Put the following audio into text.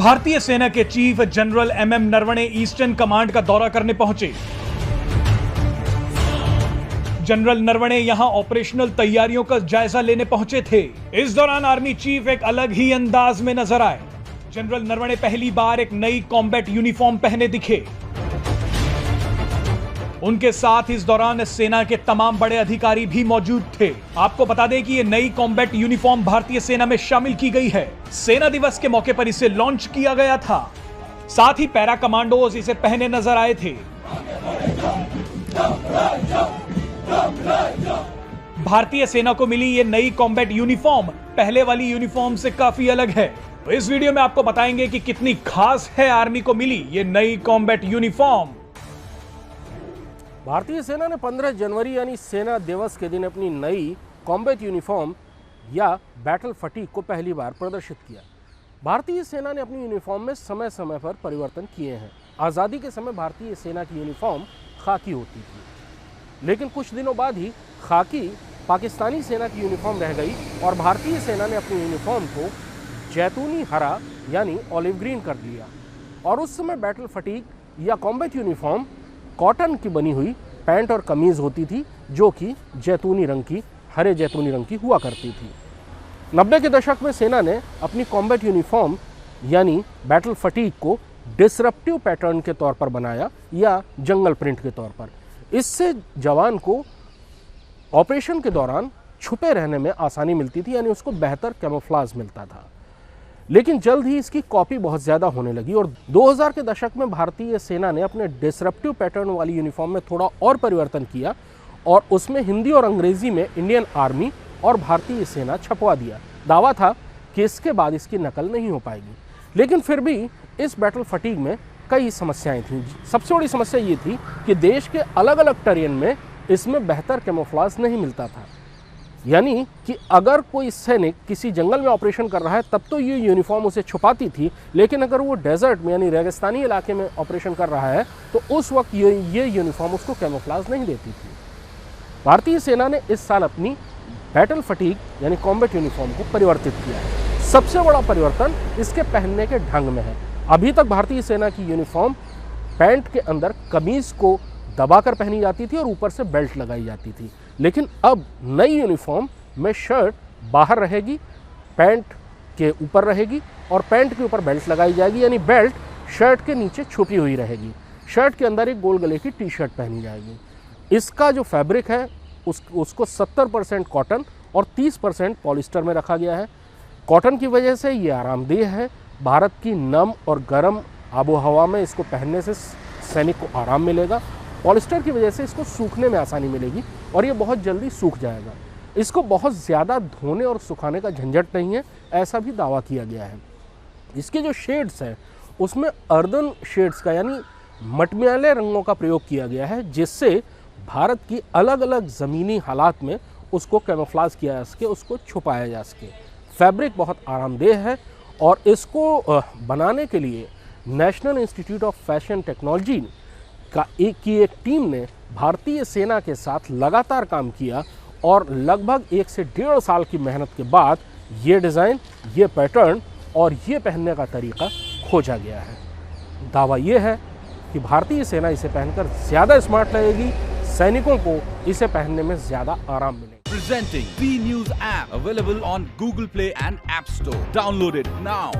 भारतीय सेना के chief general MM Naravane eastern command का दौरा करने पहुंचे। जनरल नरवणे यहां ऑपरेशनल तैयारियों का जायजा लेने पहुंचे थे। इस दौरान आर्मी चीफ एक अलग ही अंदाज में नजर आए। जनरल नरवणे पहली बार एक नई कॉम्बैट यूनिफॉर्म पहने दिखे। उनके साथ इस दौरान सेना के तमाम बड़े अधिकारी भी मौजूद थे। आपको बता दें कि यह नई कॉम्बैट यूनिफॉर्म भारतीय सेना में शामिल की गई है। सेना दिवस के मौके पर इसे लॉन्च किया गया था। साथ ही पैरा कमांडोज इसे पहने नजर आए थे। भारतीय सेना को मिली ये नई कॉम्बैट यूनिफॉर्म पहले वाली यूनिफॉर्म से काफी अलग है। तो इस वीडियो में आपको बताएंगे कि कितनी खास है आर्मी को मिली ये नई कॉम्बैट यूनिफॉर्म। भारतीय सेना ने 15 जनवरी यानी सेना दिवस के दिन अपनी नई कॉम्बैट यूनिफॉर्म या बैटल फटीग को पहली बार प्रदर्शित किया। भारतीय सेना ने अपनी यूनिफॉर्म में समय समय पर परिवर्तन किए हैं। आज़ादी के समय भारतीय सेना की यूनिफॉर्म खाकी होती थी, लेकिन कुछ दिनों बाद ही खाकी पाकिस्तानी सेना की यूनिफॉर्म रह गई और भारतीय सेना ने अपनी यूनिफॉर्म को जैतूनी हरा यानी ऑलिव ग्रीन कर दिया। और उस समय बैटल फटीग या कॉम्बैट यूनिफॉर्म कॉटन की बनी हुई पैंट और कमीज होती थी, जो कि जैतूनी रंग की, हरे जैतूनी रंग की हुआ करती थी। 90 के दशक में सेना ने अपनी कॉम्बैट यूनिफॉर्म यानी बैटल फटीग को डिसरप्टिव पैटर्न के तौर पर बनाया या जंगल प्रिंट के तौर पर। इससे जवान को ऑपरेशन के दौरान छुपे रहने में आसानी मिलती थी, यानी उसको बेहतर कैमोफ्लेज मिलता था। लेकिन जल्द ही इसकी कॉपी बहुत ज़्यादा होने लगी और 2000 के दशक में भारतीय सेना ने अपने डिसरप्टिव पैटर्न वाली यूनिफॉर्म में थोड़ा और परिवर्तन किया और उसमें हिंदी और अंग्रेजी में इंडियन आर्मी और भारतीय सेना छपवा दिया। दावा था कि इसके बाद इसकी नकल नहीं हो पाएगी, लेकिन फिर भी इस बैटल फटीग में कई समस्याएं थीं। सबसे बड़ी समस्या ये थी कि देश के अलग अलग टेरेन में इसमें बेहतर कैमोफ्लेज नहीं मिलता था। यानी कि अगर कोई सैनिक किसी जंगल में ऑपरेशन कर रहा है तब तो ये यूनिफॉर्म उसे छुपाती थी, लेकिन अगर वो डेजर्ट में यानी रेगिस्तानी इलाके में ऑपरेशन कर रहा है तो उस वक्त ये यूनिफॉर्म उसको कैमोफ्लेज नहीं देती थी। भारतीय सेना ने इस साल अपनी बैटल फटीग यानी कॉम्बैट यूनिफॉर्म को परिवर्तित किया है। सबसे बड़ा परिवर्तन इसके पहनने के ढंग में है। अभी तक भारतीय सेना की यूनिफॉर्म पैंट के अंदर कमीज को दबाकर पहनी जाती थी और ऊपर से बेल्ट लगाई जाती थी, लेकिन अब नई यूनिफॉर्म में शर्ट बाहर रहेगी, पैंट के ऊपर रहेगी और पैंट के ऊपर बेल्ट लगाई जाएगी, यानी बेल्ट शर्ट के नीचे छुपी हुई रहेगी। शर्ट के अंदर एक गोल गले की टी शर्ट पहनी जाएगी। इसका जो फैब्रिक है उसको 70% कॉटन और 30% पॉलिस्टर में रखा गया है। कॉटन की वजह से ये आरामदेह है। भारत की नम और गर्म आबो हवा में इसको पहनने से सैनिक को आराम मिलेगा। पॉलिस्टर की वजह से इसको सूखने में आसानी मिलेगी और ये बहुत जल्दी सूख जाएगा। इसको बहुत ज़्यादा धोने और सुखाने का झंझट नहीं है, ऐसा भी दावा किया गया है। इसके जो शेड्स हैं उसमें अर्दन शेड्स का यानी मटमैले रंगों का प्रयोग किया गया है, जिससे भारत की अलग अलग ज़मीनी हालात में उसको कैमोफ्लेज किया जा सके, उसको छुपाया जा सके। फैब्रिक बहुत आरामदेह है और इसको बनाने के लिए national institute of fashion technology की एक टीम ने भारतीय सेना के साथ लगातार काम किया और लगभग 1 से 1.5 साल की मेहनत के बाद ये डिज़ाइन, ये पैटर्न और ये पहनने का तरीका खोजा गया है। दावा ये है कि भारतीय सेना इसे पहनकर ज़्यादा स्मार्ट लगेगी, सैनिकों को इसे पहनने में ज़्यादा आराम मिलेगा। Presenting B News app available on Google Play and App Store. Download it now.